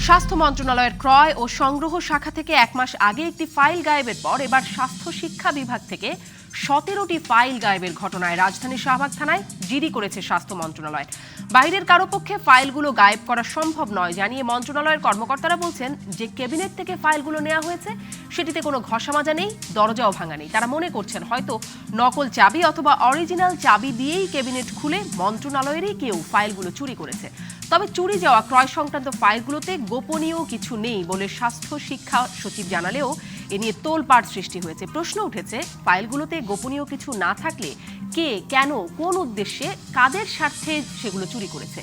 স্বাস্থ্য মন্ত্রণালয়ের ক্রয় ও সংগ্রহ শাখা থেকে 1 মাস আগে একটি ফাইল গায়েবের পর এবার স্বাস্থ্য শিক্ষা বিভাগ থেকে 17টি ফাইল গায়েবের ঘটনায় রাজধানীর শাহবাগ থানায় জিডি করেছে স্বাস্থ্য মন্ত্রণালয়। বাইরের কারো পক্ষে ফাইলগুলো গায়েব করা সম্ভব নয় জানিয়ে মন্ত্রণালয়ের কর্মকর্তারা বলছেন যে ক্যাবিনেট থেকে ফাইলগুলো নেওয়া হয়েছে সেটিতে কোনো ঘষামাজা নেই, দরজাও ভাঙা নেই। তারা মনে করছেন হয়তো নকল চাবি অথবা অরিজিনাল চাবি দিয়েই ক্যাবিনেট খুলে মন্ত্রণালয়েরই কেউ ফাইলগুলো চুরি করেছে। তবে চুরি যাওয়া ক্রয় সংক্রান্ত ফাইলগুলোতে গোপনীয় কিছু নেই বলে স্বাস্থ্য শিক্ষা সচিব জানালেও এ নিয়ে তোলপাড় সৃষ্টি হয়েছে। প্রশ্ন উঠেছে, ফাইলগুলোতে গোপনীয় কিছু না থাকলে কে, কেন, কোন উদ্দেশ্যে, কাদের স্বার্থে সেগুলো চুরি করেছে।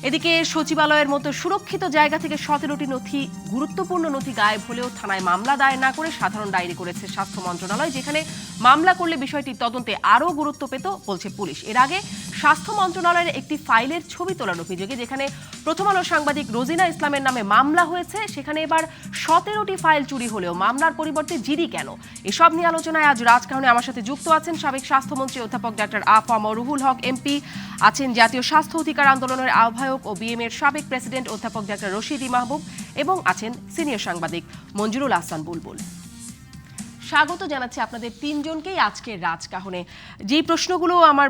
এদিকে সচিবালয়ের মতো সুরক্ষিত জায়গা থেকে 17টি নথি, গুরুত্বপূর্ণ নথি গায়েব হলেও থানায় মামলা দায়ের না করে সাধারণ ডায়েরি করেছে স্বাস্থ্য মন্ত্রণালয়, যেখানে মামলা করলে বিষয়টি তদন্তে আরও গুরুত্ব পেত বলছে পুলিশ। এর আগে স্বাস্থ্য মন্ত্রণালয়ের একটি ফাইলের ছবি তোলার অভিযোগে যেখানে প্রথম আলো সাংবাদিক রোজিনা ইসলামের নামে মামলা হয়েছে, সেখানে এবার 17টি ফাইল চুরি হলেও মামলার পরিবর্তে জিডি কেন? এসব নিয়ে আলোচনায় আজ রাজকাহনে আমার সাথে যুক্ত আছেন সাবেক স্বাস্থ্যমন্ত্রী অধ্যাপক ডাক্তার আ.ফ.ম. রুহুল হক এমপি, আছেন জাতীয় স্বাস্থ্য অধিকার আন্দোলনের আহ্বায়ক ও বিএমএর সাবেক প্রেসিডেন্ট অধ্যাপক ডাক্তার রশিদি মাহবুব এবং আছেন সিনিয়র সাংবাদিক মঞ্জুরুল আহসান বুলবুল। স্বাগত জানাচ্ছি আপনাদের তিনজনকেই আজকের রাজকাহনে। যেই প্রশ্নগুলো আমার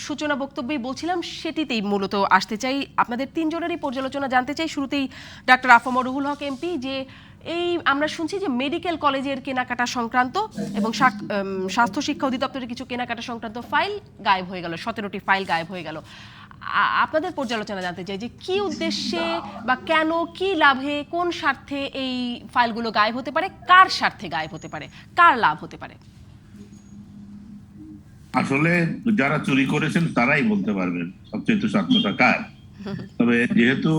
সূচনা বক্তব্যে বলছিলাম সেটিতেই মূলত আসতে চাই, আপনাদের তিনজনেরই পর্যালোচনা জানতে চাই। শুরুতেই ডাক্তার আ.ফ.ম. রুহুল হক এমপি, যে এই আমরা শুনছি যে মেডিকেল কলেজের কেনাকাটা সংক্রান্ত এবং স্বাস্থ্য শিক্ষা অধিদপ্তরের কিছু কেনাকাটা সংক্রান্ত ফাইল গায়েব হয়ে গেল, 17টি ফাইল গায়েব হয়ে গেল। আপনাদের পর্যালোচনা জানতে চাই যে কি উদ্দেশ্যে বা কেন, কি লাভে, কোন স্বার্থে এই ফাইলগুলো গায়েব হতে পারে, কার স্বার্থে গায়েব হতে পারে, কার লাভ হতে পারে? আসলে যারা চুরি করেছেন তারাই বলতে পারবেন সবচেয়ে স্বার্থটা কার। তবে যেহেতু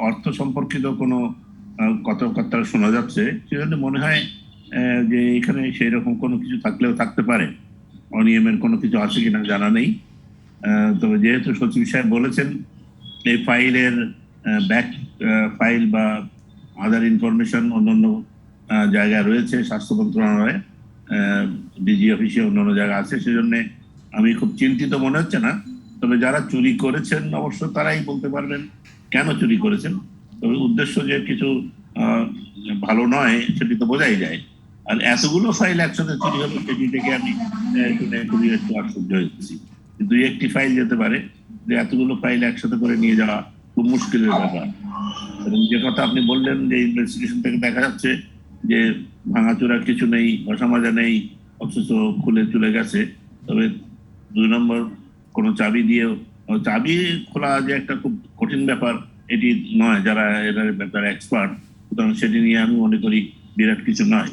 অর্থ সম্পর্কিত কোনো কথাবার্তা শোনা যাচ্ছে, সেজন্য মনে হয় যে এখানে সেই রকম কোনো কিছু থাকলেও থাকতে পারে। অনিয়মের কোনো কিছু আছে কিনা জানা নেই। তবে যেহেতু সচিব সাহেব বলেছেন এই ফাইলের ব্যাক ফাইল বা আদার ইনফরমেশন অন্যান্য জায়গায় রয়েছে, স্বাস্থ্য মন্ত্রণালয়ে ডিজি অফিসে অন্যান্য জায়গা আছে, সেজন্য আমি খুব চিন্তিত মনে হচ্ছে না। তবে যারা চুরি করেছেন অবশ্য তারাই বলতে পারবেন কেন চুরি করেছেন। তবে উদ্দেশ্য যে কিছু ভালো নয় সেটি তো বোঝাই যায়। আর এতগুলো ফাইল একসাথে চুরি হলো সেটি থেকে আমি খুবই একটু আশ্চর্য হয়েছি। দুই একটি ফাইল যেতে পারে, যে এতগুলো ফাইল একসাথে করে নিয়ে যাওয়া খুব মুশকিলের ব্যাপার। এবং যে কথা আপনি বললেন যে ইনভেস্টিগেশন থেকে দেখা যাচ্ছে যে ভাঙাচোরা কিছু নেই, ঘষামাজা নেই, অথচ খুলে চলে গেছে। তবে 2 নম্বর কোনো চাবি দিয়ে, চাবি খোলা যে একটা খুব কঠিন ব্যাপার এটি নয়, যারা এটার ব্যাপারে এক্সপার্ট, সুতরাং সেটি নিয়ে আমি মনে করি বিরাট কিছু নয়।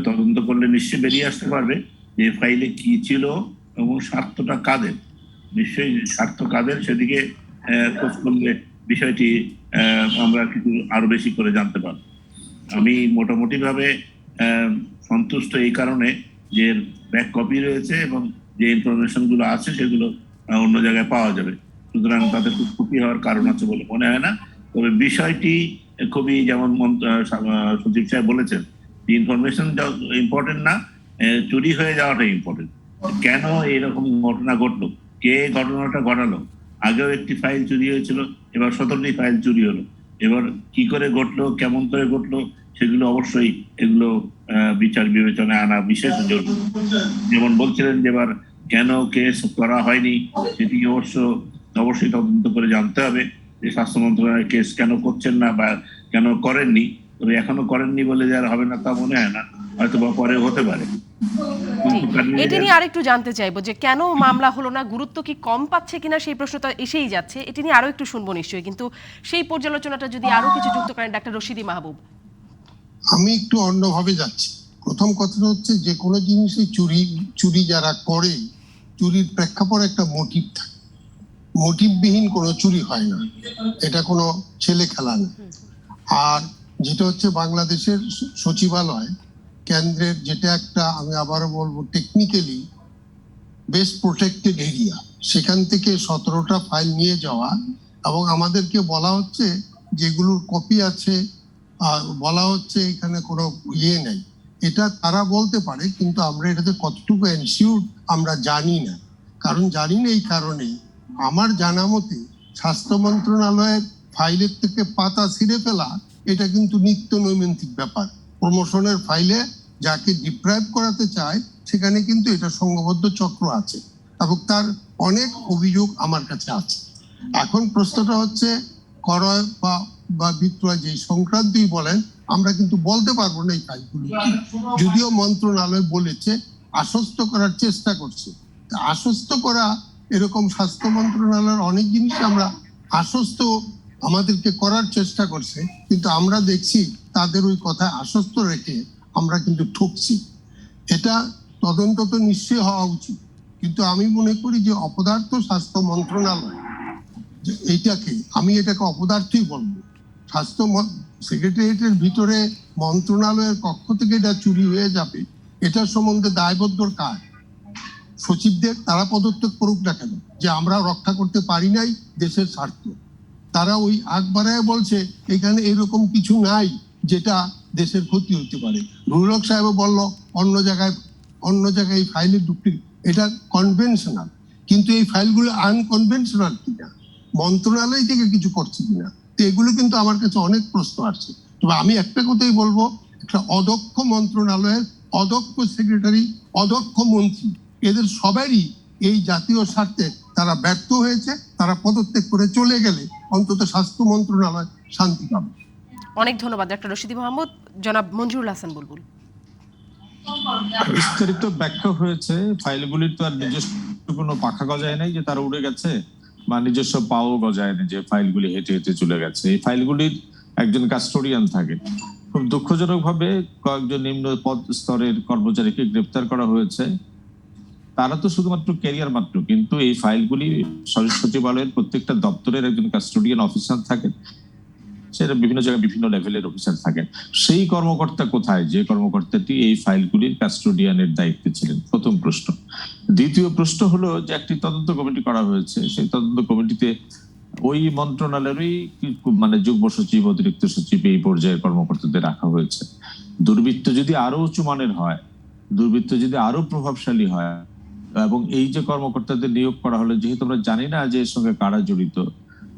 তদন্ত করলে নিশ্চয়ই বেরিয়ে আসতে পারবে যে ফাইলে কি ছিল এবং স্বার্থটা কাদের। নিশ্চয়ই স্বার্থ কাদের সেদিকে খোঁজ করলে বিষয়টি আমরা কিছু আরো বেশি করে জানতে পারব। আমি মোটামুটি ভাবে সন্তুষ্ট এই কারণে যে ব্যাক কপি রয়েছে এবং যে ইনফরমেশন গুলো আছে সেগুলো অন্য জায়গায় পাওয়া যাবে, সুতরাং তাদের খুব ক্ষতি হওয়ার কারণ আছে বলে মনে হয় না। তবে বিষয়টি খুবই, যেমন সচিব সাহেব বলেছেন, ইনফরমেশন ইম্পর্টেন্ট না, চুরি হয়ে যাওয়াটা ইম্পর্টেন্ট। কেন এরকম ঘটনা ঘটলো, কে ঘটনাটা ঘটালো, আগেও একটি ফাইল চুরি হয়েছিল, এবার 17টি ফাইল চুরি হলো, এবার কি করে ঘটলো, কেমন করে ঘটলো, সেগুলো অবশ্যই এগুলো বিচার বিবেচনায় আনা বিশেষ জরুরি। যেমন বলছিলেন যে এবার কেন কেস করা হয়নি সেটি অবশ্যই তদন্ত করে জানতে হবে যে স্বাস্থ্য মন্ত্রণালয় কেস কেন করছেন না বা কেন করেননি। তবে এখনো করেননি বলে যারা হবে না তা মনে হয় না, হয়তো বা পরে হতে পারে। এটি নিয়ে আরেকটু জানতে চাইবো যে কেন মামলা হলো না, গুরুত্ব কি কম পাচ্ছে কিনা সেই প্রশ্নটা এসেই যাচ্ছে, এটি নিয়ে আরো একটু শুনবো নিশ্চয়ই, কিন্তু সেই পর্যালোচনাটা যদি আরো কিছু যুক্ত করেন ডাক্তার রশিদি মাহবুব। আমি একটু অন্যভাবে যাচ্ছি। প্রথম কথাটা হচ্ছে যে কোনো জিনিসই চুরি যারা করে, চুরির প্রেক্ষাপটে একটা মোটিভ থাকে, মোটিভবিহীন কোনো চুরি হয় না, এটা কোনো ছেলে খেলা না। আর যেটা হচ্ছে বাংলাদেশের সচিবালয় কেন্দ্রের, যেটা একটা, আমি আবারও বলবো, টেকনিক্যালি বেস্ট প্রোটেক্টেড এরিয়া, সেখান থেকে 17টা ফাইল নিয়ে যাওয়া এবং আমাদেরকে বলা হচ্ছে যেগুলোর কপি আছে, বলা হচ্ছে এখানে কোনো ইয়ে নেই, এটা তারা বলতে পারে, কিন্তু আমরা এটাতে কতটুকু এনশিওর আমরা জানি না। কারণ জানি না এই কারণে আমার জানা মতে স্বাস্থ্য মন্ত্রণালয়ের ফাইলের থেকে পাতা ছিঁড়ে ফেলা এটা কিন্তু নিত্য নৈমিত্তিক ব্যাপার। প্রমোশনের ফাইলে যাকে ডিপ্রাইভ করাতে চায় সেখানে কিন্তু এটা সংঘবদ্ধ চক্র আছে এবং তার অনেক অভিযোগ আমার কাছে আছে। এখন প্রশ্নটা হচ্ছে ক্রয় বা বিক্রয় যে সংক্রান্তই বলেন, আমরা কিন্তু বলতে পারবো না এই কাজগুলো কি। যদিও মন্ত্রণালয় বলেছে আশ্বস্ত করার চেষ্টা করছে। আশ্বস্ত করা এরকম স্বাস্থ্য মন্ত্রণালয়ের অনেক জিনিস আমরা আশ্বস্ত আমাদেরকে করার চেষ্টা করছে, কিন্তু আমরা দেখছি তাদের ওই কথা আশ্বস্ত রেখে আমরা কিন্তু ঠকছি। এটা তদন্ত তো নিশ্চয়ই হওয়া উচিত, কিন্তু আমি মনে করি যে অপদার্থ স্বাস্থ্য মন্ত্রণালয় এটাকে অপদার্থই বলবো। স্বাস্থ্য সেক্রেটারিয়েটের ভিতরে মন্ত্রণালয়ের পক্ষ থেকে এটা চুরি হয়ে যাবে, এটার সম্বন্ধে দায়বদ্ধ কার? সচিবদের। তারা পদত্যাগ করুক না কেন, যে আমরা রক্ষা করতে পারি নাই দেশের স্বার্থ। তারা ওই আগ বাড়ায় বলছে এখানে এরকম কিছু নাই যেটা দেশের ক্ষতি হতে পারে। রুহুল হক সাহেব বলল অন্য জায়গায় ফাইলে ঢুকতে, এটা কনভেনশনাল, কিন্তু এই ফাইলগুলো আনকনভেনশনাল কিনা, মন্ত্রণালয় থেকে কিছু করছে কিনা, তো এগুলো কিন্তু আমার কাছে অনেক প্রশ্ন আসছে। তবে আমি একটা কথাই বলবো, একটা অদক্ষ মন্ত্রণালয়ের অদক্ষ সেক্রেটারি, অদক্ষ মন্ত্রী, এদের সবারই এই জাতীয় স্বার্থে তারা ব্যর্থ হয়েছে। তারা পদত্যাগ করে চলে গেলে অন্তত স্বাস্থ্য মন্ত্রণালয় শান্তি পাবে। অনেক ধন্যবাদ ডাক্তার রশিদী মাহমুদ। জনাব মঞ্জুরুল হাসান বুলবুল। বিস্তারিত ব্যাখ্যা হয়েছে। ফাইলগুলির তো আর নিজস্ব কোনো পাখা গজায় নাই যে তারা উড়ে গেছে, বা নিজস্ব পাও গজায় না যে ফাইলগুলি হেঁটে হেঁটে চলে গেছে। এই ফাইলগুলির একজন কাস্টোডিয়ান থাকে। খুব দুঃখজনক ভাবে কয়েকজন নিম্ন পদ স্তরের কর্মচারীকে গ্রেপ্তার করা হয়েছে। তারা তো শুধুমাত্র ক্যারিয়ার মাত্র, কিন্তু এই ফাইলগুলি সচিবালয়ের প্রত্যেকটা দপ্তরের একজন কাস্টোডিয়ান অফিসার থাকেন। সেটা বিভিন্ন জায়গায় বিভিন্ন লেভেলের অফিসার থাকেন। সেই কর্মকর্তা কোথায়, যে কর্মকর্তাটি এই ফাইলগুলির কাস্টোডিয়ানের দায়িত্বে ছিলেন? প্রথম প্রশ্ন। দ্বিতীয় প্রশ্ন হলো যে একটি তদন্ত কমিটি করা হয়েছে, সেই তদন্ত কমিটিতে ওই মন্ত্রণালয়েরই মানে যুগ্ম সচিব, অতিরিক্ত সচিব, এই পর্যায়ের কর্মকর্তাদের রাখা হয়েছে। দুর্বৃত্ত যদি আরো উঁচু মানের হয়, দুর্বৃত্ত যদি আরো প্রভাবশালী হয়, এবং এই যে কর্মকর্তাদের নিয়োগ করা হলো, যেহেতু আমরা জানি না যে এর সঙ্গে কারা জড়িত,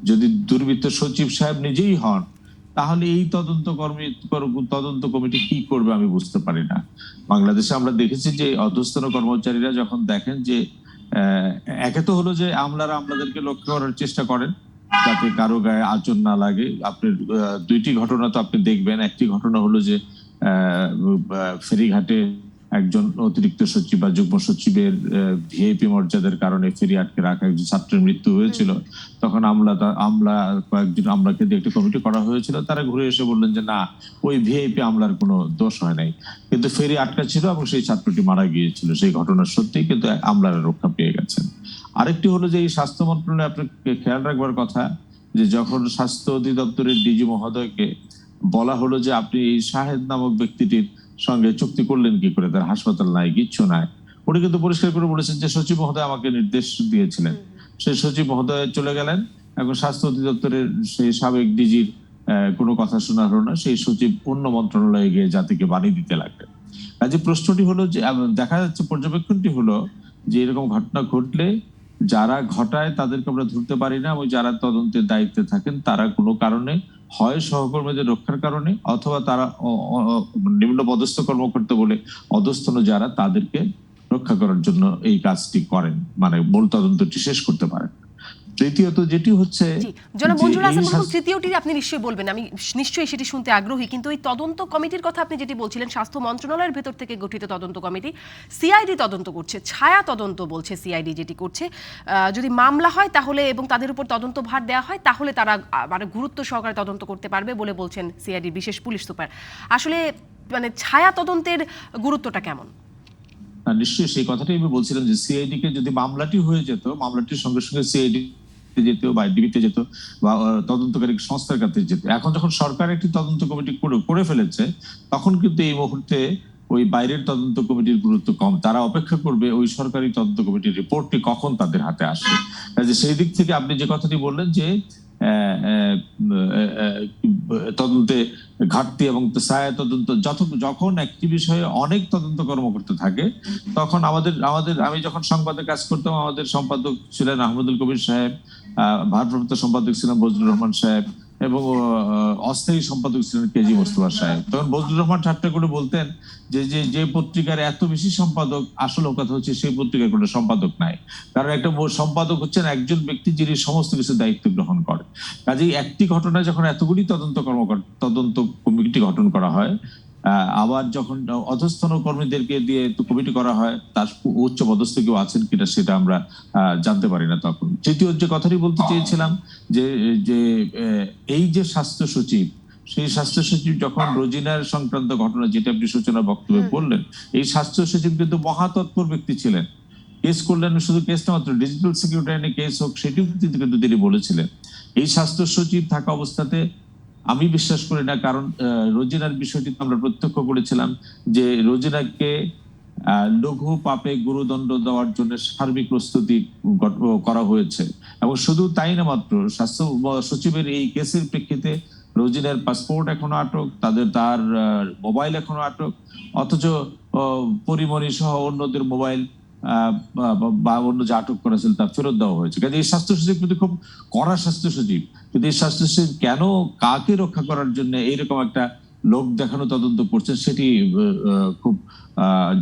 যদি দুর্বৃত্ত সচিব সাহেব নিজেই হন, তাহলে এই তদন্ত কমিটি কি করবে আমি বুঝতে পারি না। বাংলাদেশে আমরা দেখেছি যে অধস্তন কর্মচারীরা যখন দেখেন যে একে তো হলো যে আমলারা আমলাদেরকে লক্ষ্য করার চেষ্টা করেন যাতে কারো গায়ে আঁচড় না লাগে। আপনার দুইটি ঘটনা তো আপনি দেখবেন। একটি ঘটনা হলো যে ফেরিঘাটে একজন অতিরিক্ত সচিব বা যুগ্ম সচিবের ভিআইপি মর্যাদার কারণে ফেরি আটকে রাখা একজন ছাত্রের মৃত্যু হয়েছিল। তখন কয়েকজন আমলাকে দিয়ে একটা কমিটি করা হয়েছিল। তারা ঘুরে এসে বললেন যে না, ওই ভিআইপি আমলার কোনো দোষ হয় নাই, কিন্তু ফেরি আটকা ছিল এবং সেই ছাত্রটি মারা গিয়েছিল। সেই ঘটনা সত্যি, কিন্তু আমলারা রক্ষা পেয়ে গেছেন। আরেকটি হলো যে এই স্বাস্থ্য মন্ত্রণালয়ে আপনাকে খেয়াল রাখবার কথা যে যখন স্বাস্থ্য অধিদপ্তরের ডিজি মহোদয়কে বলা হলো যে আপনি এই শাহেদ নামক ব্যক্তিটির সঙ্গে চুক্তি করলেন কি করে, তার হাসপাতাল নাই, কিচ্ছু নাই, উনি কিন্তু পরিষ্কার করে বলেছেন যে সচিব মহোদয় আমাকে নির্দেশ দিয়েছিলেন। সেই সচিব মহোদয় চলে গেলেন। এখন স্বাস্থ্য অধিদপ্তরের সেই সাবেক ডিজির কোনো কথা শোনা হলো না। সেই সচিব অন্য মন্ত্রণালয়ে গিয়ে জাতিকে বাণী দিতে লাগলেন। কাজে প্রশ্নটি হলো যে দেখা যাচ্ছে, পর্যবেক্ষণটি হলো যে এরকম ঘটনা ঘটলে যারা ঘটায় তাদেরকে আমরা ধরতে পারি না, এবং যারা তদন্তের দায়িত্বে থাকেন তারা কোনো কারণে হয় সহকর্মীদের রক্ষার কারণে, অথবা তারা নিম্ন পদস্থ কর্মকর্তা বলে অধস্তন যারা, তাদেরকে রক্ষা করার জন্য এই কাজটি করেন, মানে মূল তদন্তটি শেষ করতে পারেন। তৃতীয়ত যেটি হচ্ছে, জনাব মঞ্জুরুল হাসান বুলবুল, তৃতীয়টি আপনি নিশ্চয়ই বলবেন, আমি নিশ্চয়ই সেটি শুনতে আগ্রহী। কিন্তু এই তদন্ত কমিটির কথা আপনি যেটি বলছিলেন, স্বাস্থ্য মন্ত্রণালয়ের ভেতর থেকে গঠিত তদন্ত কমিটি, সিআইডি তদন্ত করছে, ছায়া তদন্ত বলছে সিআইডি যেটি করছে। যদি মামলা হয় তাহলে এবং তাদের উপর তদন্ত ভার দেওয়া হয় তাহলে তারা মানে গুরুত্ব সহকারে তদন্ত করতে পারবে বলে বলছেন সিআইডির বিশেষ পুলিশ সুপার। আসলে মানে ছায়া তদন্তের গুরুত্বটা কেমন? নিশ্চয়ই সেই কথাটাই আমি বলছিলাম যে সিআইডি কে যদি মামলাটি হয়ে যেত, মামলাটির সঙ্গে সঙ্গে সিআইডি যেত বা ডিবিতে যেত বা তদন্তকারী সংস্থার কাছে যেত। এখন যখন সরকার একটি তদন্ত কমিটি করে ফেলেছে, তখন কিন্তু এই মুহূর্তে ওই বাইরের তদন্ত কমিটির গুরুত্ব কম। তারা অপেক্ষা করবে ওই সরকারি তদন্ত কমিটির রিপোর্টটি কখন তাদের হাতে আসে। কাজে সেই দিক থেকে আপনি যে কথাটি বললেন যে তদন্তে ঘাটতি এবং ছায়া তদন্ত, যখন একটি বিষয়ে অনেক তদন্ত কর্মকর্তা থাকে, তখন আমি যখন সংবাদে কাজ করতাম, আমাদের সম্পাদক ছিলেন আহমদুল কবির সাহেব, ভারপ্রাপ্ত সম্পাদক ছিলেন বজলুর রহমান সাহেব, এবং অস্থায়ী সম্পাদক ছিলেন কেজি মোস্তফা সাহেব। তখন বজলুর রহমান ঠাট্টা করে বলতেন যে যে পত্রিকার এত বেশি সম্পাদক, আসল কথা হচ্ছে সেই পত্রিকার কোনো সম্পাদক নাই, কারণ একটা সম্পাদক হচ্ছেন একজন ব্যক্তি যিনি সমস্ত কিছু দায়িত্ব গ্রহণ করে। কাজেই একটি ঘটনায় যখন এতগুলি তদন্ত কমিটি গঠন করা হয়, আবার যখন অধস্থন কর্মীদেরকে দিয়ে কমিটি করা হয়, তার উচ্চ পদস্থ কেউ আছেন কিনা সেটা আমরা জানতে পারি না। তখন তৃতীয় যে কথাটি বলতে চেয়েছিলাম যে যে এই যে স্বাস্থ্য সচিব, সেই স্বাস্থ্য সচিব যখন রোজিনার সংক্রান্ত ঘটনা যেটা আপনি সূচনা বক্তব্যে বললেন, এই স্বাস্থ্য সচিব কিন্তু মহাতৎপর ব্যক্তি ছিলেন। কেস করলেন, শুধু কেস না মাত্র ডিজিটাল সিকিউরিটি কেস হোক সেটিও কিন্তু তিনি বলেছিলেন। এই স্বাস্থ্য সচিব থাকা অবস্থাতে আমি বিশ্বাস করি না, কারণ রোজিনার বিষয়টি আমরা প্রত্যক্ষ করেছিলাম যে রোজিনাকে লঘু পাপে গুরুদণ্ড দেওয়ার জন্য সার্বিক প্রস্তুতি করা হয়েছে। এবং শুধু তাই না মাত্র, স্বাস্থ্য সচিবের এই কেসের প্রেক্ষিতে রোজিনার পাসপোর্ট এখনো আটক, তার মোবাইল এখনো আটক, অথচ পরিমণি সহ অন্যদের মোবাইল বা অন্য যে আটক করা ছিল তা ফেরত দেওয়া হয়েছে। কাজে এই স্বাস্থ্য সচিব কিন্তু খুব কড়া স্বাস্থ্য সচিব, কিন্তু এই স্বাস্থ্য সচিব কেন কাকে রক্ষা করার জন্য এইরকম একটা লোক দেখানো তদন্ত করছে সেটি খুব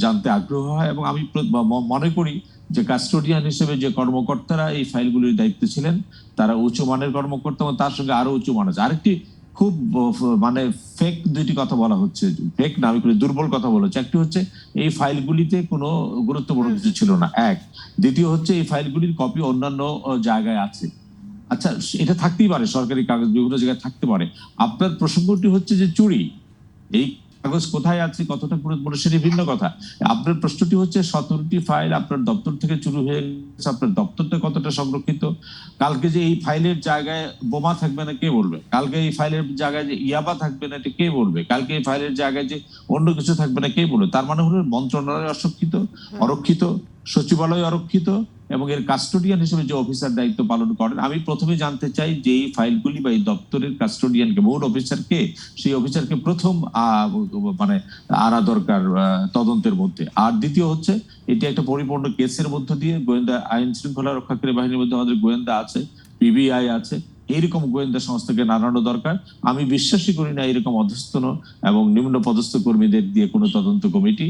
জানতে আগ্রহ হয়। এবং আমি মনে করি যে কাস্টোডিয়ান হিসেবে যে কর্মকর্তারা এই ফাইলগুলির দায়িত্বে ছিলেন তারা উঁচু মানের কর্মকর্তা, এবং তার সঙ্গে আরো উঁচু মান আছে। আরেকটি খুব মানে ফেক দুইটি কথা বলা হচ্ছে, ফেক না আমি দুর্বল কথা বলা হচ্ছে। একটি হচ্ছে এই ফাইলগুলিতে কোনো গুরুত্বপূর্ণ কিছু ছিল না, এক। দ্বিতীয় হচ্ছে এই ফাইলগুলির কপি অন্যান্য জায়গায় আছে। আচ্ছা, এটা থাকতেই পারে, সরকারি কাগজ বিভিন্ন জায়গায় থাকতে পারে। আপনার প্রসঙ্গটি হচ্ছে যে চুরি, এই কাগজ কোথায় আছে, কতটা পুরো সেটি ভিন্ন কথা। আপনার প্রশ্নটি হচ্ছে 17টি ফাইল আপনার দপ্তর থেকে চুরি হয়ে গেছে, আপনার দপ্তরটা কতটা সংরক্ষিত। কালকে যে এই ফাইলের জায়গায় বোমা থাকবে না কে বলবে, কালকে এই ফাইলের জায়গায় যে ইয়াবা থাকবে না এটা কে বলবে, কালকে এই ফাইলের জায়গায় যে অন্য কিছু থাকবে না কে বলবে। তার মানে হলো মন্ত্রণালয় অরক্ষিত, সচিবালয় অরক্ষিত, এবং এর কাস্টোডিয়ান হিসেবে যে অফিসার দায়িত্ব পালন করেন। আমি প্রথমে জানতে চাই যে এই ফাইলগুলি বা এই দপ্তরের কাস্টোডিয়ানকে, মূল অফিসারকে, সেই অফিসারকে প্রথম মানে আনা দরকার তদন্তের মধ্যে। আর দ্বিতীয় হচ্ছে এটি একটা পরিপূর্ণ কেসের মধ্য দিয়ে গোয়েন্দা আইন শৃঙ্খলা রক্ষাকারী বাহিনীর মধ্যে আমাদের গোয়েন্দা আছে, পিবিআই আছে, এইরকম গোয়েন্দা সংস্থাকে নাড়ানো দরকার। আমি বিশ্বাসই করি না এরকম অধস্তন এবং নিম্ন পদস্থ কর্মীদের দিয়ে কোনো তদন্ত কমিটি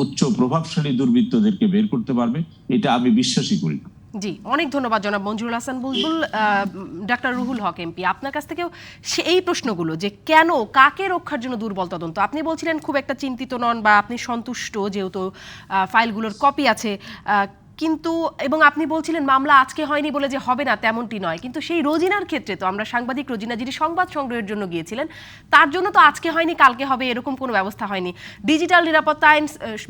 উচ্চ প্রভাবশালী দুর্বৃত্তদেরকে বের করতে পারবে, এটা আমি বিশ্বাসই করি না। জি, অনেক ধন্যবাদ জনাব মঞ্জুরুল হাসান বুলবুল। ডাক্তার রুহুল হক এমপি, আপনার কাছ থেকেও এই প্রশ্নগুলো যে কেন, কাকে রক্ষার জন্য দুর্বল তদন্ত, আপনি বলছিলেন খুব একটা চিন্তিত নন বা আপনি সন্তুষ্ট যেহেতু ফাইলগুলোর কপি আছে, কিন্তু এবং আপনি বলছিলেন মামলা আজকে হয়নি বলে যে হবে না তেমনটি নয়, কিন্তু সেই রোজিনার ক্ষেত্রে তো আমরা সাংবাদিক রোজিনা যিনি সংবাদ সংগ্রহের জন্য গিয়েছিলেন তার জন্য তো আজকে হয়নি কালকে হবে এরকম কোনো ব্যবস্থা হয়নি। ডিজিটাল নিরাপত্তা আইন,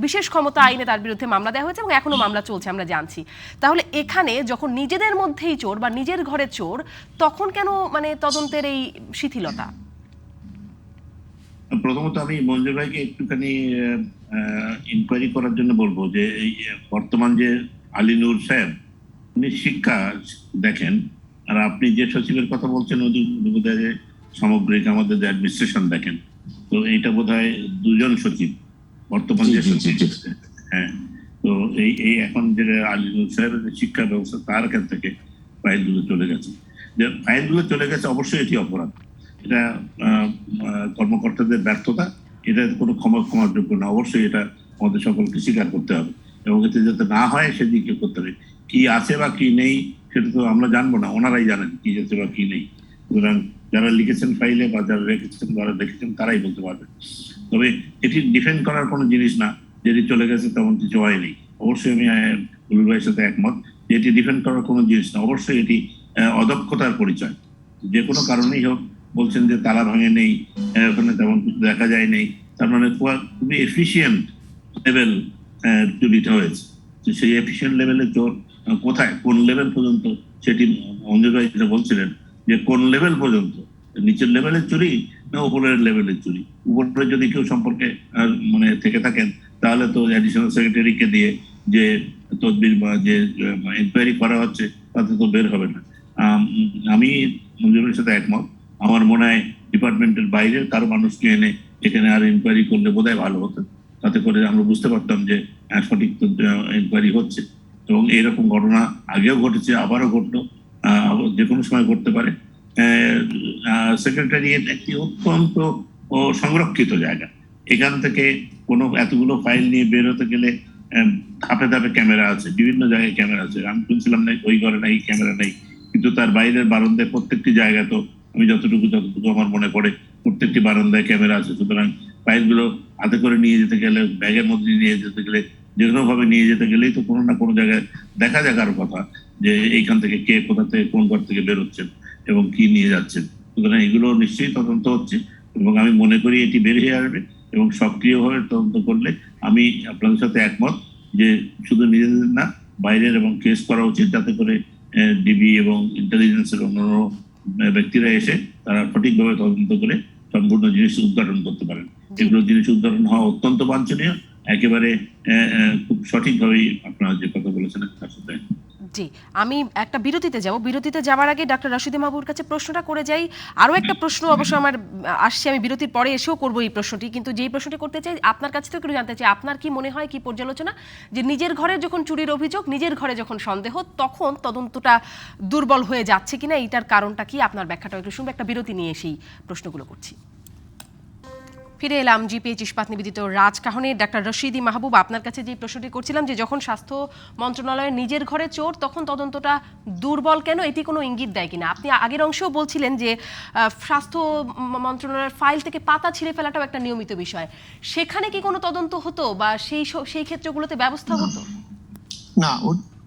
বিশেষ ক্ষমতা আইনে তার বিরুদ্ধে মামলা দেওয়া হয়েছে এবং এখনো মামলা চলছে আমরা জানছি। তাহলে এখানে যখন নিজেদের মধ্যেই চোর বা নিজের ঘরে চোর, তখন কেন মানে তদন্তের এই শিথিলতা? প্রথমত আমি মঞ্জুর ভাইকে একটুখানি ইনকোয়ারি করার জন্য বলবো যে এই বর্তমান যে আলী নূর সাহেব, উনি শিক্ষা দেখেন, আর আপনি যে সচিবের কথা বলছেন উনি বোধহয় সামগ্রিক আমাদের যে অ্যাডমিনিস্ট্রেশন দেখেন। তো এইটা বোধহয় দুজন সচিব বর্তমান যে সচিব। হ্যাঁ, তো এই এখন যে আলী নূর সাহেবের যে শিক্ষা ব্যবস্থা তার কাছ থেকে ফাইলগুলো চলে গেছে, যে ফাইলগুলো চলে গেছে অবশ্যই এটি অপরাধ, এটা কর্মকর্তাদের ব্যর্থতা, এটা কোনো ক্ষমার যোগ্য না। অবশ্যই এটা আমাদের সকলকে স্বীকার করতে হবে এবং এতে যাতে না হয় সেদিকে করতে হবে। কি আছে বা কি নেই সেটা তো আমরা জানবো না, ওনারাই জানেন কি আছে বা কি নেই। সুতরাং যারা লিখেছেন ফাইলে বা যারা রেখেছেন, যারা দেখেছেন তারাই বলতে পারবেন। তবে এটি ডিফেন্ড করার কোনো জিনিস না, যেটি চলে গেছে তেমন কিছু হয়নি। অবশ্যই আমি বুলবুল ভাইয়ের সাথে একমত যে এটি ডিফেন্ড করার কোনো জিনিস না, অবশ্যই এটি অদক্ষতার পরিচয়। যে কোনো কারণেই হোক, বলছেন যে তালা ভাঙে নেই, ওখানে তেমন কিছু দেখা যায় নেই, তার মানে খুবই এফিসিয়েন্ট লেভেল চুরিটা হয়েছে। সেই এফিসিয়েন্ট লেভেলের চোর কোথায়, কোন লেভেল পর্যন্ত, সেটি মঞ্জুর ভাই যেটা বলছিলেন যে কোন লেভেল পর্যন্ত, নিচের লেভেলের চুরি না উপরের লেভেলের চুরি। উপরে যদি কেউ সম্পর্কে মানে থেকে থাকেন তাহলে তো অ্যাডিশনাল সেক্রেটারিকে দিয়ে যে তদবির বা যে ইনকোয়ারি করা হচ্ছে তাতে তো বের হবে না। আমি মঞ্জুরের সাথে একমত। আমার মনে হয় ডিপার্টমেন্টের বাইরের কারো মানুষকে এনে এখানে আর ইনকোয়ারি করলে বোধহয় ভালো হতো, তাতে করে আমরা বুঝতে পারতাম যে সঠিক ইনকোয়ারি হচ্ছে। এবং এইরকম ঘটনা আগেও ঘটেছে, আবারও ঘটলো, যে কোনো সময় ঘটতে পারে। সেক্রেটারিয়েট একটি অত্যন্ত সংরক্ষিত জায়গা। এখান থেকে কোনো এতগুলো ফাইল নিয়ে বেরোতে গেলে ধাপে ধাপে ক্যামেরা আছে, বিভিন্ন জায়গায় ক্যামেরা আছে। আমি শুনছিলাম না ওই ঘরে নাই ক্যামেরা নেই, কিন্তু তার বাইরের বারান্দায় প্রত্যেকটি জায়গা, তো আমি যতটুকু আমার মনে পড়ে প্রত্যেকটি বারান্দায় ক্যামেরা আছে। সুতরাং ফাইলগুলো হাতে করে নিয়ে যেতে গেলে, ব্যাগের মধ্যে নিয়ে যেতে গেলে, যে কোনো ভাবে নিয়ে যেতে গেলেই তো কোনো না কোনো জায়গায় দেখা যাওয়ার কথা যে এইখান থেকে কে কোথা থেকে কোন ঘর থেকে বেরোচ্ছেন এবং কি নিয়ে যাচ্ছেন। সুতরাং এগুলো নিশ্চয়ই তদন্ত হচ্ছে এবং আমি মনে করি এটি বের হয়ে আসবে এবং সক্রিয়ভাবে তদন্ত করলে আমি আপনাদের সাথে একমত যে শুধু নিজেদের না, বাইরের এবং কেস করা উচিত, যাতে করে ডিবি এবং ইন্টেলিজেন্সের অন্যান্য ব্যক্তিরা এসে তারা সঠিকভাবে তদন্ত করে সম্পূর্ণ জিনিস উদ্ঘাটন করতে পারেন। এগুলো জিনিস উদ্ঘাটন হওয়া অত্যন্ত বাঞ্ছনীয়, একেবারে খুব সঠিকভাবেই আপনারা যে কথা বলেছেন তার সাথে। জি, আমি একটা বিরতিতে যাব। বিরতিতে যাওয়ার আগে ডক্টর রাশিদা মাহবুবের কাছে প্রশ্নটা করে যাই। আরও একটা প্রশ্ন অবশ্য আমার আসছে, আমি বিরতির পরে এসেও করবো এই প্রশ্নটি, কিন্তু যেই প্রশ্নটি করতে চাই আপনার কাছ থেকে একটু জানতে চাই, আপনার কি মনে হয়, কি পর্যালোচনা, যে নিজের ঘরে যখন চুরির অভিযোগ, নিজের ঘরে যখন সন্দেহ, তখন তদন্তটা দুর্বল হয়ে যাচ্ছে কিনা, এইটার কারণটা কি, আপনার ব্যাখ্যাটা একটু শুনবো। একটা বিরতি নিয়ে সেই প্রশ্নগুলো করছি। ফিরে এলাম জিপিএইচ ইস্পাত নিবেদিত রাজকাহনে। ডাক্তার রশিদি মাহবুব, আপনার কাছে যে প্রশ্নটি করছিলাম যে যখন স্বাস্থ্য মন্ত্রণালয়ের নিজের ঘরে চোর, তখন তদন্তটা দুর্বল কেন, এটি কোনো ইঙ্গিত দেয় কিনা? আপনি আগের অংশেও বলছিলেন যে স্বাস্থ্য মন্ত্রণালয়ের ফাইল থেকে পাতা ছিঁড়ে ফেলাটাও একটা নিয়মিত বিষয়। সেখানে কি কোনো তদন্ত হতো বা সেই ক্ষেত্রগুলোতে ব্যবস্থা হতো? না,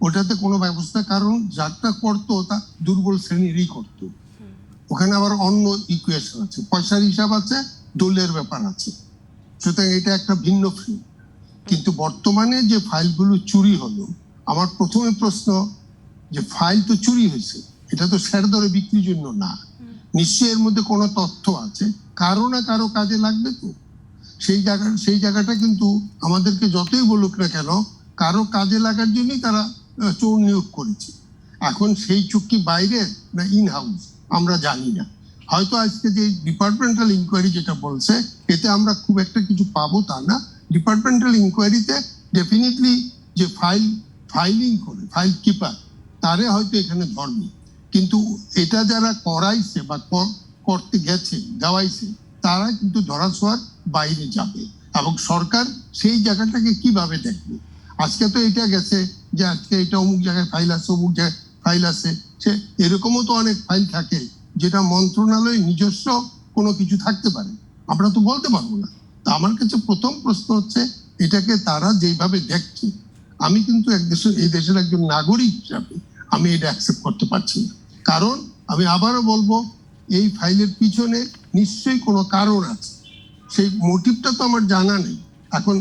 ওটাতে কোনো ব্যবস্থা, কারণ যারটা করতো তা দুর্বল শ্রেণীরই করতো। ওখানে আবার অন্য ইকুয়েশন আছে, পয়সার হিসাব আছে, দলের ব্যাপার আছে, সুতরাং এটা একটা ভিন্ন ফিল্ড। কিন্তু বর্তমানে যে ফাইলগুলো চুরি হলো, আমার প্রথমে প্রশ্ন যে ফাইল তো চুরি হয়েছে, এটা তো শেয়ার দরে বিক্রির জন্য না, নিশ্চয়ই এর মধ্যে কোনো তথ্য আছে, কারো না কারো কাজে লাগবে তো। সেই জায়গাটা কিন্তু আমাদেরকে যতই বলুক না কেন, কারো কাজে লাগার জন্যই তারা চোর নিয়োগ করেছে। এখন সেই চুক্তি বাইরে না ইন হাউস আমরা জানি না। হয়তো আজকে যে ডিপার্টমেন্টাল ইনকোয়ারি যেটা বলছে, এতে আমরা খুব একটা কিছু পাবো তা না। ডিপার্টমেন্টাল ইনকোয়ারিতে ডেফিনেটলি যে ফাইলিং করে ফাইল কিপার, তারে হয়তো এখানে ধরবে, কিন্তু এটা যারা করাইছে বা করতে গেছে দেওয়াইছে, তারা কিন্তু ধরাছোঁয়ার বাইরে যাবে এবং সরকার সেই জায়গাটাকে কিভাবে দেখবে। আজকে তো এটা গেছে যে আজকে এটা অমুক জায়গায় ফাইল আছে, অমুক জায়গায় ফাইল আছে, সে এরকমও তো অনেক ফাইল থাকে যেটা মন্ত্রণালয়ে নিজস্ব কোনো কিছু থাকতে পারে, আমরা তো বলতে পারবো না। তা আমার কাছে প্রথম প্রশ্ন হচ্ছে, এটাকে তারা যেভাবে দেখছে, আমি কিন্তু এই দেশের একজন নাগরিক হিসাবে আমি এটা অ্যাকসেপ্ট করতে পারছি না। কারণ আমি আবারও বলবো, এই ফাইলের পিছনে নিশ্চয়ই কোনো কারণ আছে, সেই মোটিভটা তো আমার জানা নেই। এখন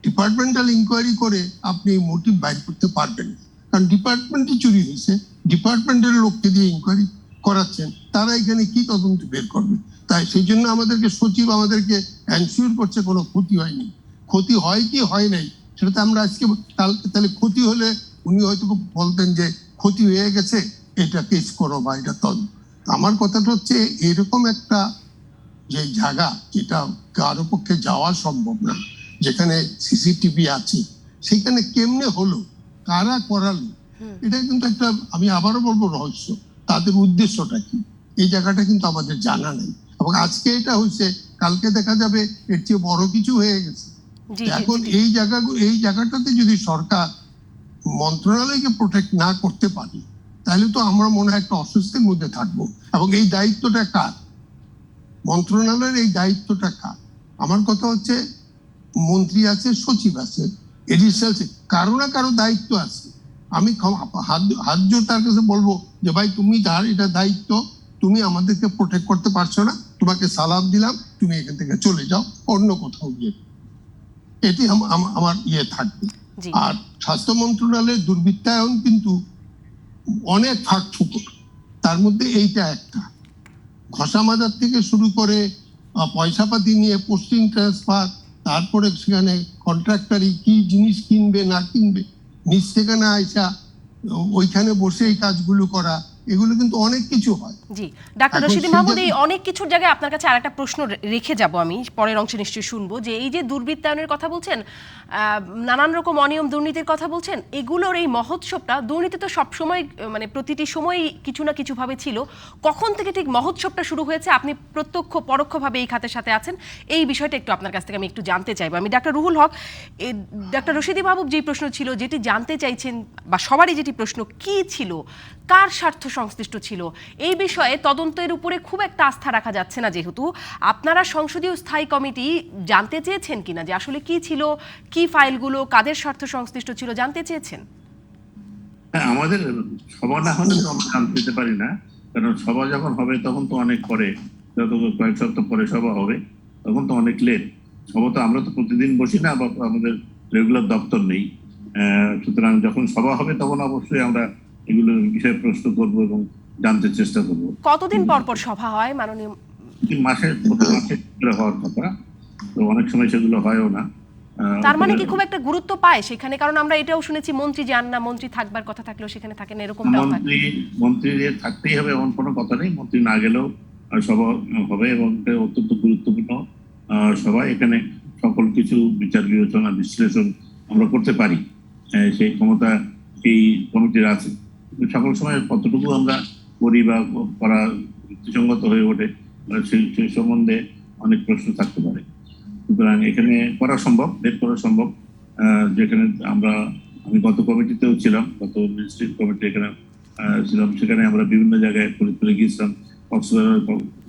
ডিপার্টমেন্টাল ইনকোয়ারি করে আপনি মোটিভ বাইর করতে পারবেন না, কারণ ডিপার্টমেন্টই চুরি হয়েছে, ডিপার্টমেন্টের লোককে দিয়ে ইনকোয়ারি করাচ্ছেন, তারা এখানে কি তদন্ত বের করবে? তাই সেই জন্য আমাদেরকে সচিব আমাদেরকে এনশিওর করছে কোনো ক্ষতি হয়নি। ক্ষতি হয় কি হয় নাই সেটা তো আমরা আজকে, তাহলে ক্ষতি হলে উনি হয়তো বলতেন যে ক্ষতি হয়ে গেছে, এটা কেস করো বা এটা তদন্ত। আমার কথাটা হচ্ছে, এরকম একটা যে জায়গা যেটা কারো পক্ষে যাওয়া সম্ভব না, যেখানে সিসিটিভি আছে, সেখানে কেমনে হলো, কারা করালো, এটা কিন্তু একটা, আমি আবারও বলবো, রহস্য। তাদের উদ্দেশ্যটা কি, এই জায়গাটা কিন্তু আমাদের জানা নেই। এবং আজকে এটা হয়েছে, কালকে দেখা যাবে এর চেয়ে বড় কিছু হয়ে গেছে। এখন এই জায়গাটাতে যদি সরকার মন্ত্রণালয়কে প্রোটেক্ট না করতে পারে, তাহলে তো আমরা মনে হয় একটা অস্বস্তির মধ্যে থাকবো। এবং এই দায়িত্বটা কার? মন্ত্রণালয়ের এই দায়িত্বটা কার? আমার কথা হচ্ছে, মন্ত্রী আছে, সচিব আছে, এডিশনাল, কারো না কারো দায়িত্ব আছে। আমি হাত জোর তার কাছে বলবো যে ভাই, তুমি এটা দায়িত্ব, তুমি আমাদেরকে প্রোটেক্ট করতে পারছো না, তোমাকে সালাম দিলাম, তুমি এখান থেকে চলে যাও অন্য কোথাও গিয়ে। এটি আমার থাকবে। আর স্বাস্থ্য মন্ত্রণালয়ের দুর্বৃত্তায়ন কিন্তু অনেক ফাঁক ফুকর, তার মধ্যে এইটা একটা। ঘষা মাজার থেকে শুরু করে পয়সা পাতি নিয়ে পোস্টিং ট্রান্সফার, তারপরে সেখানে কন্ট্রাক্টারি কি জিনিস কিনবে না কিনবে, নিজ থেকে না আইসা ওইখানে বসে এই কাজগুলো করা, এগুলো কিন্তু অনেক কিছু হয়। জি, ডাক্তার এখন রশিদি সেই মাহমুদ, এই জায়গায়- অনেক কিছুর জায়গায় আপনার কাছে আরেকটা প্রশ্ন রেখে যাব, আমি পরের অংশে নিশ্চয়ই শুনবো, যে এই যে দুর্বৃত্তায়নের কথা বলছেন, নানান রকম অনিয়ম দুর্নীতির কথা বলছেন, এগুলোর এই মহোৎসবটা, দুর্নীতি তো সবসময় মানে প্রতিটি সময় কিছু না কিছুভাবে ছিল, কখন থেকে ঠিক মহোৎসবটা শুরু হয়েছে? আপনি প্রত্যক্ষ পরোক্ষভাবে এই খাতের সাথে আছেন, এই বিষয়টা একটু আপনার কাছ থেকে আমি একটু জানতে চাইবো। আমি ডাক্তার রুহুল হক, ডাক্তার রশিদি মাহবুব যেই প্রশ্ন ছিল, যেটি জানতে চাইছেন, বা সবারই যেটি প্রশ্ন, কি ছিল, কার স্বার্থ সংশ্লিষ্ট ছিল, এই বিষয়ে তদন্তের উপরে খুব একটা আস্থা রাখা যাচ্ছে না, যেহেতু আপনারা সংসদীয় স্থায়ী কমিটি জানতে চেয়েছেন কিনা যে আসলে কি ছিল, কি ফাইলগুলো কাদের স্বার্থ সংশ্লিষ্ট ছিল, জানতে চেয়েছেন? হ্যাঁ, আমাদের সভা না হলে তো আমরা জানতে দিতে পারি না, কারণ সভা যখন হবে তখন তো অনেক পরে, যত কয়েক সপ্তাহ পরে সভা হবে, তখন তো অনেক লেট। সভা তো আমরা তো প্রতিদিন বসি না, বা আমাদের রেগুলার দপ্তর নেই। সুতরাং যখন সভা হবে তখন অবশ্যই আমরা এগুলো বিষয়ে প্রশ্ন করবো এবং জানতে চেষ্টা করবো। কতদিন পর পর সভা হয় মাননীয়? প্রতি মাসে হওয়ার কথা, তো অনেক সময় সেগুলো হয়ও না। তার মানে কি খুব একটা গুরুত্ব পায় সেখানে? কারণ আমরা এটাও শুনেছি মন্ত্রী যান না, মন্ত্রী থাকবার কথা থাকলেও সেখানে থাকেন, এরকমটাও হয়। মন্ত্রীদের থাকতেই হবে এমন কোনো কথা নেই, মন্ত্রী না গেলেও সভা হবে, এবং এটা অত্যন্ত গুরুত্বপূর্ণ সভা। এখানে সকল কিছু বিচার বিবেচনা বিশ্লেষণ আমরা করতে পারি, সেই ক্ষমতা এই কমিটির আছে। কিন্তু সকল সময় কতটুকু আমরা করি বা করা যুক্তিসঙ্গত হয়ে ওঠে, সেই সম্বন্ধে অনেক প্রশ্ন থাকতে পারে। সুতরাং এখানে করা সম্ভব, বের করা সম্ভব। যেখানে আমি গত কমিটিতেও ছিলাম, গত মিনিস্ট্রি কমিটি এখানে ছিলাম, সেখানে আমরা বিভিন্ন জায়গায় ফরিদপুরে গিয়েছিলাম, কক্সবাজার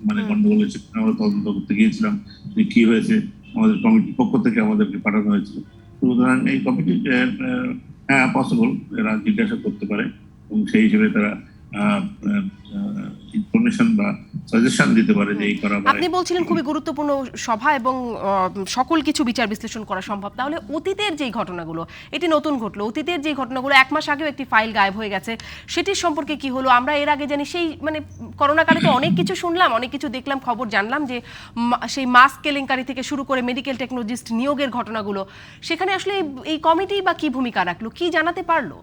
মানে গন্ডগোলের সেখানে আমরা তদন্ত করতে গিয়েছিলাম যে কি হয়েছে, আমাদের কমিটির পক্ষ থেকে আমাদেরকে পাঠানো হয়েছিল। সুতরাং এই কমিটি হ্যাঁ পসিবল, এরা জিজ্ঞাসা করতে পারে এবং সেই হিসেবে তারা ইনফরমেশন বা সাজেশন দিতে পারে যে এই করা পারে। আপনি বলছিলেন খুবই গুরুত্বপূর্ণ সভা এবং সকল কিছু বিচার বিশ্লেষণ করা সম্ভব। তাহলে অতীতের যেই ঘটনাগুলো, এটি নতুন ঘটলো, অতীতের যেই ঘটনাগুলো, 1 মাস আগেও একটি ফাইল গায়েব হয়ে গেছে, সেটির সম্পর্কে কি হলো? আমরা এর আগে জানি সেই মানে করোনাকালে তো অনেক কিছু শুনলাম, অনেক কিছু দেখলাম, খবর জানলাম, যে সেই মাস্ক কেলেঙ্কারি থেকে শুরু করে মেডিকেল টেকনোলজিস্ট নিয়োগের ঘটনাগুলো, সেখানে আসলে এই কমিটি বা কি ভূমিকা রাখলো, কি জানাতে পারলো?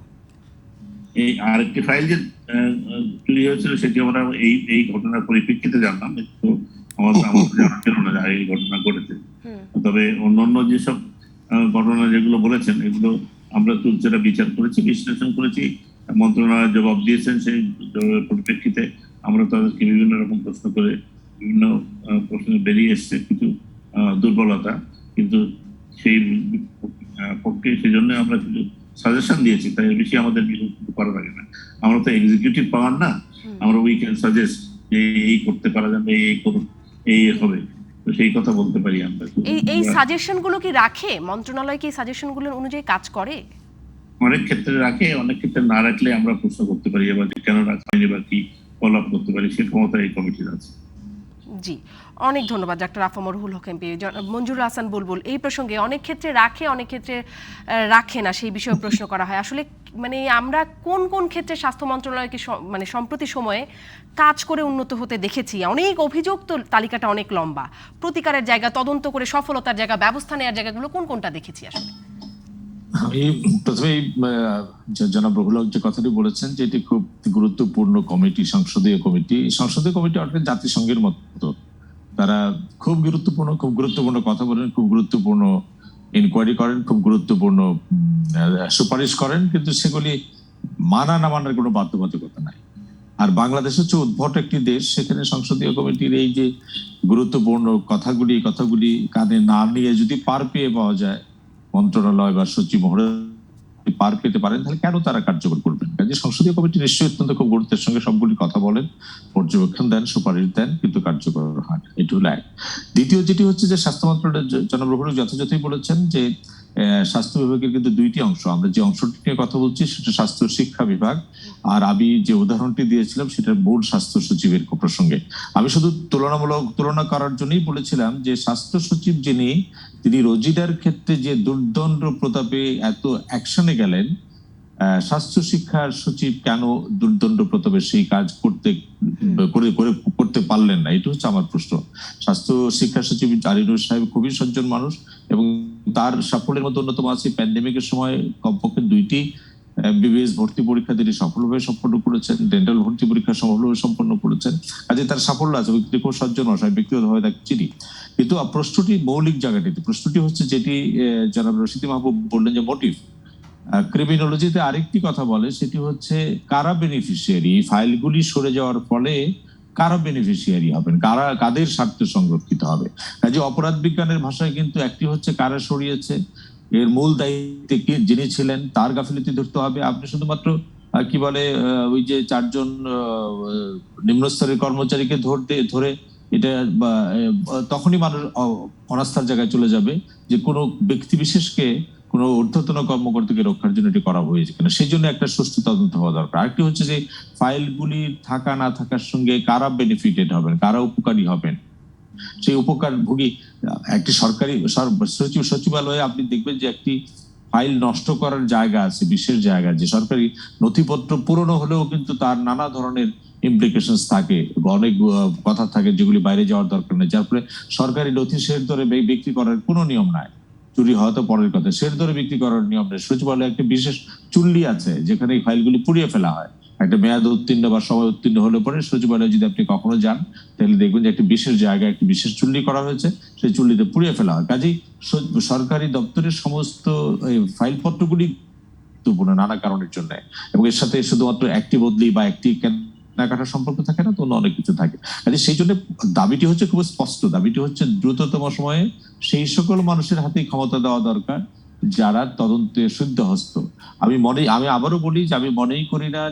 এই আরেকটি ফাইল যে চুরি হয়েছিল সেটি আমরা এই ঘটনার পরিপ্রেক্ষিতে জানলাম, তো আমাদের জানা ছিল না যে এই ঘটনা ঘটেছে। তবে অন্যান্য যেসব ঘটনা যেগুলো বলেছেন, এগুলো আমরা যেটা বিচার করেছি, বিশ্লেষণ করেছি, মন্ত্রণালয় জবাব দিয়েছেন, সেই পরিপ্রেক্ষিতে আমরা তাদেরকে বিভিন্ন রকম প্রশ্ন করে বিভিন্ন প্রশ্ন বেরিয়ে এসছে কিছু দুর্বলতা, কিন্তু সেই পক্ষে সেই জন্য আমরা কিছু সাজেশন দিয়েছি, তাই বেশি আমাদের করা লাগে না। আমরা তো এক্সিকিউটিভ পাওয়ার না, আমরা উই ক্যান সাজেস্ট যে এই করতে পারা যাবে, এই করুন, এই হবে, তো সেই কথা বলতে পারি আমরা। এই সাজেশনগুলো কি রাখে মন্ত্রণালয়? কি সাজেশনগুলোর অনুযায়ী কাজ করে? অনেক ক্ষেত্রে রাখে, অনেক ক্ষেত্রে না রাখলে আমরা প্রশ্ন করতে পারি, এবার কেন রাখা হয়নি বা কি ফলো আপ করতে পারি, সে ক্ষমতা এই কমিটির আছে। জি, অনেক ধন্যবাদ ডাক্তার আফম রুহুল হক এমপি। মঞ্জুর হাসান বুলবুল, এই প্রসঙ্গে অনেক ক্ষেত্রে রাখে, অনেক ক্ষেত্রে রাখে না, সেই বিষয়ে প্রশ্ন করা হয়। আসলে মানে আমরা কোন কোন ক্ষেত্রে স্বাস্থ্য মন্ত্রণালয়কে মানে সম্প্রতি সময়ে কাজ করে উন্নত হতে দেখেছি? অনেক অভিযোগ, তো তালিকাটা অনেক লম্বা। প্রতিকারের জায়গা, তদন্ত করে সফলতার জায়গা, ব্যবস্থা নেওয়ার জায়গাগুলো কোনটা দেখেছি আসলে? আমি প্রথমেই জনাব রুহুল হক যে কথাটি বলেছেন যে এটি খুব গুরুত্বপূর্ণ কমিটি, সংসদীয় কমিটি অর্থাৎ জাতিসংঘের মতো, তারা খুব গুরুত্বপূর্ণ কথা বলেন, খুব গুরুত্বপূর্ণ ইনকোয়ারি করেন, খুব গুরুত্বপূর্ণ সুপারিশ করেন, কিন্তু সেগুলি মানা না মানার কোনো বাধ্যবাধকতা নাই। আর বাংলাদেশ হচ্ছে উদ্ভট একটি দেশ, সেখানে সংসদীয় কমিটির এই যে গুরুত্বপূর্ণ কথাগুলি কানে না নিয়ে যদি পার পেয়ে পাওয়া যায়, মন্ত্রণালয় বা সচিব মহোদয় পার পেতে পারেন, তাহলে কেন তারা কার্যকর করবেন? কাজে সংসদীয় কমিটি নিশ্চয়ই অত্যন্ত খুব গুরুত্বের সঙ্গে সবগুলি কথা বলেন, পর্যবেক্ষণ দেন, সুপারিশ দেন, কিন্তু কার্যকর হয় না। এটি হলো এক। দ্বিতীয় যেটি হচ্ছে যে স্বাস্থ্য মন্ত্রণালয়, জনাব রুহুল যথাযথই বলেছেন যে স্বাস্থ্য বিভাগের কিন্তু দুইটি অংশ। আমরা যে অংশটি নিয়ে কথা বলছি সেটা স্বাস্থ্য শিক্ষা বিভাগ, আর আমি যে উদাহরণটি দিয়েছিলাম সেটা মূল স্বাস্থ্য সচিবের প্রসঙ্গে। আমি শুধু তুলনা করার জন্যই বলেছিলাম যে স্বাস্থ্য সচিব তিনি রোজিদার ক্ষেত্রে যে দুর্দণ্ড প্রতাপে এত অ্যাকশনে গেলেন, স্বাস্থ্য শিক্ষার সচিব কেন দুর্দণ্ড প্রতাপে সেই কাজ করতে পারলেন না? এটা হচ্ছে আমার প্রশ্ন। স্বাস্থ্য শিক্ষা সচিব আলিনুর সাহেব খুবই সজ্জন মানুষ এবং তার সাফল্যের মধ্যে অন্যতম আছে প্যান্ডেমিকের সময় কমপক্ষে 2টি MBBS ভর্তি পরীক্ষা তিনি সফলভাবে সম্পন্ন করেছেন, ডেন্টাল ভর্তি পরীক্ষা সফলভাবে সম্পন্ন করেছেন, কাজে তার সাফল্য আছে, ব্যক্তি খুব সজ্জন অসহায়, ব্যক্তিগতভাবে তাকে চিনি। কিন্তু প্রশ্নটি মৌলিক জায়গাটিতে, প্রশ্নটি হচ্ছে যেটি জনাব রশিদি মাহবুব বললেন যে মোটিভ। ক্রিমিনোলজিতে আরেকটি কথা বলে, সেটি হচ্ছে কারা বেনিফিশিয়ারি, ফাইলগুলি সরে যাওয়ার ফলে কারা বেনিফিশিয়ারি হবেন, কাদের স্বার্থ সংরক্ষিত হবে। কাজে অপরাধ বিজ্ঞানের ভাষায় কিন্তু একটি হচ্ছে কারা সরিয়েছে, এর মূল দায়িত্বে যিনি ছিলেন তার গাফিলতি ধরতে হবে। আপনি শুধুমাত্র কি বলে ওই যে 4 জন নিম্নস্তরের কর্মচারীকে ধরে এটা তখনই মানুষ অনাস্থার জায়গায় চলে যাবে যে কোনো ব্যক্তি বিশেষকে কোনো ঊর্ধ্বতন কর্মকর্তাকে রক্ষার জন্য এটি করা হয়েছে কিনা, সেই জন্য একটা সুষ্ঠু তদন্ত হওয়া দরকার। আরেকটি হচ্ছে যে ফাইলগুলি থাকা না থাকার সঙ্গে কারা বেনিফিটেড হবেন, কারা উপকারী হবেন, সেই উপকারভোগী। একটি সরকারি সচিবালয়ে আপনি দেখবেন যে একটি ফাইল নষ্ট করার জায়গা আছে, বিশেষ জায়গা, যে সরকারি নথিপত্র পুরনো হলেও কিন্তু তার নানা ধরনের ইমপ্লিকেশন থাকে, অনেক কথা থাকে যেগুলি বাইরে যাওয়ার দরকার নেই, যার ফলে সরকারি নথি শের দরে বিক্রি করার কোনো নিয়ম নাই। চুরি হয়তো পরের কথা, শের দরে বিক্রি করার নিয়ম নেই। সচিবালয়ে একটা বিশেষ চুল্লি আছে যেখানে এই ফাইলগুলি পুড়িয়ে ফেলা হয়। একটা মেয়াদ উত্তীর্ণ বা সময় উত্তীর্ণ হলে পরে সচিবালয়ে যদি আপনি কখনো যান তাহলে দেখবেন যে একটি বিশেষ জায়গায় একটি বিশেষ চুল্লি করা হয়েছে, সেই চুল্লিতে পুড়িয়ে ফেলা হয়। কাজেই সরকারি দপ্তরের সমস্ত ফাইলপত্রগুলি গুরুত্বপূর্ণ নানা কারণের জন্য, এবং এর সাথে শুধুমাত্র একটি বদলি বা একটি কেনাকাটার সম্পর্ক থাকে না, তো অনেক কিছু থাকে। কাজে সেই জন্য দাবিটি হচ্ছে খুব স্পষ্ট, দাবিটি হচ্ছে দ্রুততম সময়ে সেই সকল মানুষের হাতে ক্ষমতা দেওয়া দরকার যারা তদন্তে সিদ্ধহস্ত। আমি আবারও বলি যে আমি মনেই করি না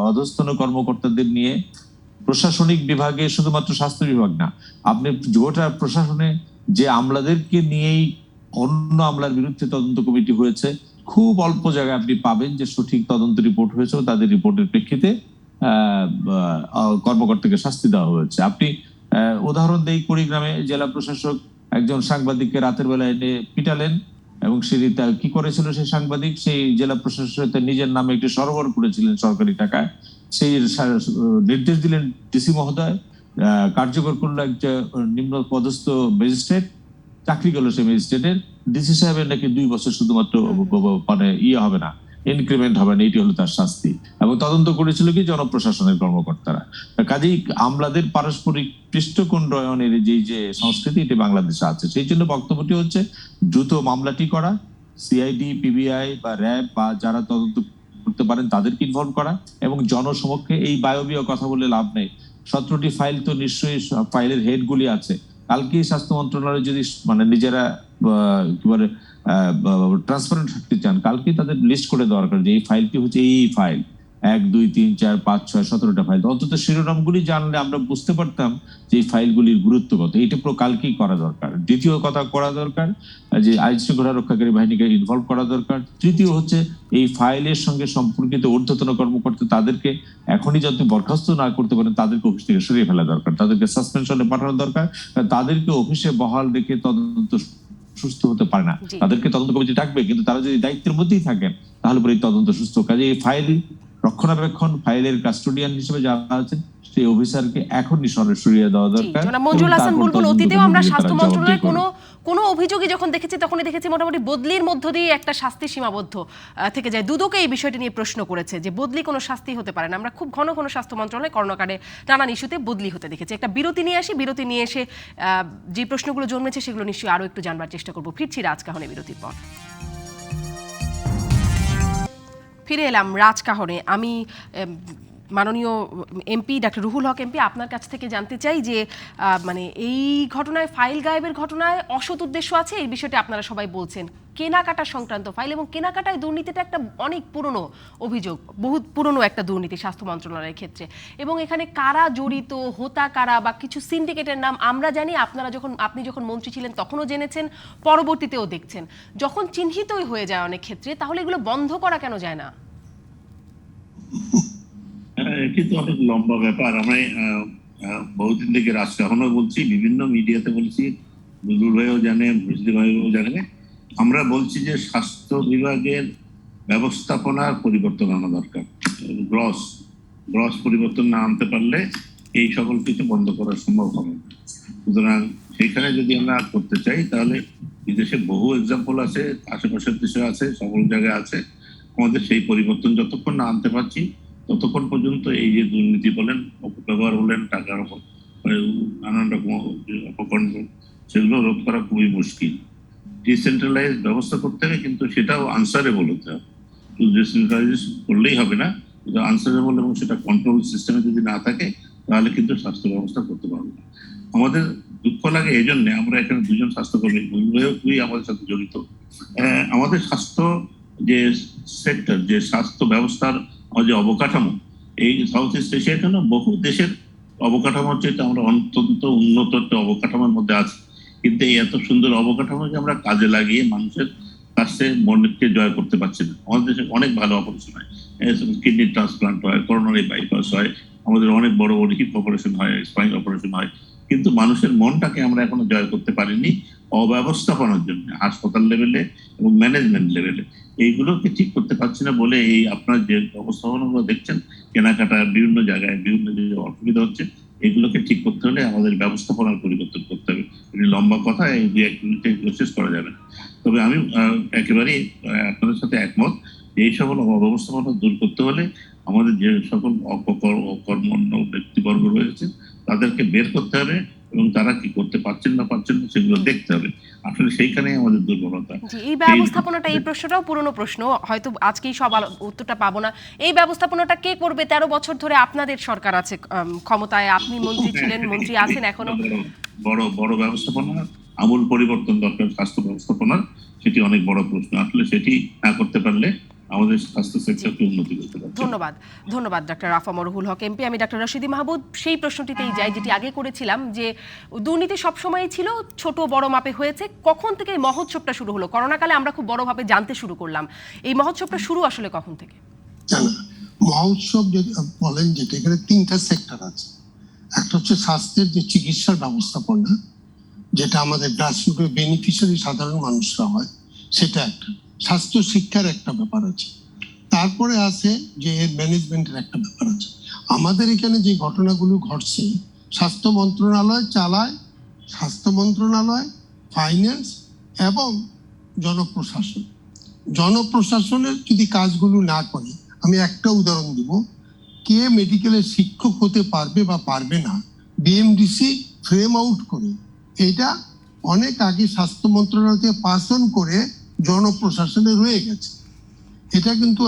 অধস্তন কর্মকর্তাদের নিয়ে প্রশাসনিক বিভাগে, শুধুমাত্র স্বাস্থ্য বিভাগ না, আপনি গোটা প্রশাসনে যে আমলাদেরকে নিয়েই অন্য আমলার বিরুদ্ধে তদন্ত কমিটি হয়েছে, খুব অল্প জায়গায় আপনি পাবেন যে সঠিক তদন্ত রিপোর্ট হয়েছে, তাদের রিপোর্টের প্রেক্ষিতে কর্মকর্তাকে শাস্তি দেওয়া হয়েছে। আপনি উদাহরণ দেই, কুড়িগ্রামে জেলা প্রশাসক একজন সাংবাদিককে রাতের বেলা এনে পিটালেন, এবং সে কি করেছিল সেই সাংবাদিক, সেই জেলা প্রশাসক নিজের নামে একটি সরবর করেছিলেন সরকারি টাকায়, সেই নির্দেশ দিলেন ডিসি মহোদয়, কার্যকর করলো একটা নিম্ন পদস্থ ম্যাজিস্ট্রেট, চাকরি গেল সেই ম্যাজিস্ট্রেটের। ডিসি সাহেবের নাকি 2 বছর শুধুমাত্র মানে হবে না, ইনক্রিমেন্ট হবে না, এটি হলো তার শাস্তি। এবং তদন্ত করেছিল কি জনপ্রশাসনের কর্মকর্তারা। কাজেই আমলাদের পারস্পরিক পৃষ্ঠকুণ্ডয়নের যে সংস্কৃতি এটি বাংলাদেশে আছে। সেই জন্য বক্তব্যটি হচ্ছে দ্রুত মামলাটি করা, সিআইডি, পিবিআই বা র্যাব বা যারা তদন্ত করতে পারেন তাদেরকে ইনভলভ করা, এবং জনসমক্ষে এই বায়বীয় কথা বলে লাভ নেই। 17টি ফাইল তো নিশ্চয়ই ফাইলের হেড গুলি আছে। কালকে স্বাস্থ্য মন্ত্রণালয় যদি মানে নিজেরা কি বলে ট্রান্সপারেন্ট থাকতে চান, কালকে তাদের লিস্ট করে দরকার যে এই ফাইলটি হচ্ছে এই ফাইল 1, 2, 3, 4, 5, 6, 17টা ফাইল। অন্তত শিরোনামগুলি জানলে আমরা বুঝতে পারতাম যে এই ফাইলগুলির গুরুত্ব কত। এইটা পুরো কালকেই করা দরকার। দ্বিতীয় কথা করা দরকার যে আইন শৃঙ্খলা রক্ষাকারী বাহিনীকে ইনভলভ করা দরকার। তৃতীয় হচ্ছে এই ফাইলের সঙ্গে সম্পর্কিত ঊর্ধ্বতন কর্মকর্তা তাদেরকে এখনই যাতে বরখাস্ত না করতে পারেন তাদেরকে অফিস থেকে সরিয়ে ফেলা দরকার, তাদেরকে সাসপেনশনে পাঠানো দরকার। তাদেরকে অফিসে বহাল রেখে তদন্ত সুস্থ হতে পারে না। তাদেরকে তদন্ত কমিটি ডাকবে, কিন্তু তারা যদি দায়িত্বের মধ্যেই থাকেন তাহলে পরে তদন্ত সুস্থ। কাজে এই ফাইল রক্ষণাবেক্ষণ, ফাইলের কাস্টোডিয়ান হিসেবে যারা আছেন সেই অফিসারকে এখনই সরিয়ে দেওয়া দরকার। মঞ্জুল হাসান বুলবুল, অতীতেও আমরা স্বাস্থ্য মন্ত্রণালয়ের কোনো অভিযোগই যখন দেখেছি তখনই দেখেছি মোটামুটি বদলির মধ্য দিয়ে একটা শাস্তি সীমাবদ্ধ থেকে যায়। দুদকে এই বিষয়টি নিয়ে প্রশ্ন করেছে যে বদলি কোনো শাস্তি হতে পারে না। আমরা খুব ঘন ঘন স্বাস্থ্য মন্ত্রণালয়ে কর্ণকারে নানান ইস্যুতে বদলি হতে দেখেছি। একটা বিরতি নিয়ে আসি, বিরতি নিয়ে এসে যে প্রশ্নগুলো জন্মেছে সেগুলো নিশ্চয়ই আরো একটু জানবার চেষ্টা করবো। ফিরছি রাজকাহনে বিরতির পর। ফিরে এলাম রাজকাহনে। আমি মাননীয় এমপি ডাক্তার রুহুল হক এমপি, আপনার কাছ থেকে জানতে চাই যে মানে এই ঘটনায়, ফাইল গায়েবের ঘটনায় অসৎ উদ্দেশ্য আছে, এই বিষয়টি আপনারা সবাই বলছেন। কেনাকাটা সংক্রান্ত ফাইল এবং কেনাকাটায় দুর্নীতিটা একটা অনেক পুরনো অভিযোগ, বহুত পুরনো একটা দুর্নীতি স্বাস্থ্য মন্ত্রণালয়ের ক্ষেত্রে, এবং এখানে কারা জড়িত, হোতা কারা বা কিছু সিন্ডিকেটের নাম আমরা জানি, আপনি যখন মন্ত্রী ছিলেন তখনও জেনেছেন, পরবর্তীতেও দেখছেন। যখন চিহ্নিতই হয়ে যায় অনেক ক্ষেত্রে, তাহলে এগুলো বন্ধ করা কেন যায় না? এটি তো অনেক লম্বা ব্যাপার। আমি বহুদিন থেকে রাজকাহনও বলছি, বিভিন্ন মিডিয়াতে বলছি, বুলবুল ভাইও জানে, রশিদি ভাইও জানে। আমরা বলছি যে স্বাস্থ্য বিভাগের ব্যবস্থাপনার পরিবর্তন আনা দরকার। গ্রস পরিবর্তন না আনতে পারলে এই সকল কিছু বন্ধ করা সম্ভব হবে না। সুতরাং সেইখানে যদি আমরা করতে চাই তাহলে বিদেশে বহু এক্সাম্পল আছে, আশেপাশের দেশে আছে, সকল জায়গায় আছে। আমাদের সেই পরিবর্তন যতক্ষণ না আনতে পারছি ততক্ষণ পর্যন্ত এই যে দুর্নীতি বলেন, অপব্যবহার বলেন, টাকার নানান রকম অপকর্ম, সেগুলো রোধ করা খুবই মুশকিল। ডিসেন্ট্রালাইজ ব্যবস্থা করতে হবে, কিন্তু সেটাও আনসারেবল হতে হবে। শুধু ডিসেন্ট্রালাইজ করলেই হবে না, কিন্তু আনসারেবল এবং সেটা কন্ট্রোল সিস্টেমে যদি না থাকে তাহলে কিন্তু স্বাস্থ্য ব্যবস্থা করতে পারবো না। আমাদের দুঃখ লাগে এই জন্য, আমরা এখানে দুজন স্বাস্থ্যকর্মী খুবই আমাদের সাথে জড়িত। আমাদের স্বাস্থ্য যে সেক্টর, যে স্বাস্থ্য ব্যবস্থার যে অবকাঠামো, এই সাউথ ইস্ট এশিয়ার জন্য বহু দেশের অবকাঠামোর চেয়ে আমরা অত্যন্ত উন্নত একটা অবকাঠামোর মধ্যে আছি। কিন্তু এই এত সুন্দর অবকাঠামোকে আমরা কাজে লাগিয়ে মানুষের কাছে মনকে জয় করতে পারছি না। আমাদের দেশে অনেক ভালো অপারেশন হয়, কিডনি ট্রান্সপ্লান্ট হয়, করোনারি বাইপাস হয়, আমাদের অনেক বড় বড় হিপ অপারেশন হয়, স্পাইন অপারেশন হয়, কিন্তু মানুষের মনটাকে আমরা এখনো জয় করতে পারিনি অব্যবস্থাপনার জন্য, হাসপাতাল লেভেলে এবং ম্যানেজমেন্ট লেভেলে এইগুলোকে ঠিক করতে পারছি না বলে এই আপনার যে ব্যবস্থাপনাগুলো দেখছেন, কেনাকাটা বিভিন্ন জায়গায় বিভিন্ন যে অসুবিধা হচ্ছে, এগুলোকে ঠিক করতে হলে আমাদের ব্যবস্থাপনার পরিবর্তন করতে হবে। এটি লম্বা কথা, এই 2-1 মিনিটে এগুলো শেষ করা যাবে না। তবে আমি একেবারেই আপনাদের সাথে একমত, এই সকল অব্যবস্থাপনা দূর করতে হলে আমাদের যে সকল অকর্মণ্য ব্যক্তিবর্গ রয়েছে তাদেরকে বের করতে হবে এবং তারা কি করতে পারছেন না সেগুলো দেখতে হবে। আসলে সেইখানেই আমাদের দুর্বলতা। এই ব্যবস্থাপনাটা, এই প্রশ্নটাও পুরনো প্রশ্ন, হয়তো আজকেই সব উত্তরটা পাবো না। এই ব্যবস্থাপনাটা কে করবে? 13 বছর ধরে আপনাদের সরকার আছে ক্ষমতায়, আপনি মন্ত্রী ছিলেন, মন্ত্রী আছেন এখনো। বড় বড় ব্যবস্থাপনা, আমূল পরিবর্তন দরকার স্বাস্থ্য ব্যবস্থাপনার, সেটি অনেক বড় প্রশ্ন। আসলে সেটি না করতে পারলে আমাদের স্বাস্থ্য সেক্টরকে উন্নতি করতে পারবে। ধন্যবাদ ডক্টর রাফা মরহুল হক এমপি। আমি ডক্টর রশিদি মাহবুব সেই প্রশ্নটিতেই যাই যেটি আগে করেছিলাম, যে দুর্নীতি সবসময়ই ছিল, ছোট বড় মাপে হয়েছে, কখন থেকে এই মহোৎসবটা শুরু হলো? করোনাকালে আমরা খুব বড়ভাবে জানতে শুরু করলাম, এই মহোৎসবটা শুরু আসলে কখন থেকে? মহোৎসব যদি বলেন, যেটা এখানে 3টা সেক্টর আছে। একটা হচ্ছে স্বাস্থ্যের যে চিকিৎসার ব্যবস্থাপনা, যেটা আমাদের গ্রাসরুটে বেনিফিশিয়ারি সাধারণ মানুষরা হয়, সেটা একটা। স্বাস্থ্য শিক্ষার একটা ব্যাপার আছে, তারপরে আছে যে ম্যানেজমেন্টের একটা ব্যাপার আছে। আমাদের এখানে যে ঘটনাগুলো ঘটছে, স্বাস্থ্য মন্ত্রণালয় চালায়, স্বাস্থ্য মন্ত্রণালয়, ফাইন্যান্স এবং জনপ্রশাসন। জনপ্রশাসনের যদি কাজগুলো না করে, আমি একটা উদাহরণ দিব, কে মেডিকেলের শিক্ষক হতে পারবে বা পারবে না, বিএমডিসি ফ্রেম আউট করে এটা অনেক আগে স্বাস্থ্য মন্ত্রণালয়কে পাস অন করে জনপ্রশাসনে রয়ে গেছে। এটা কিন্তু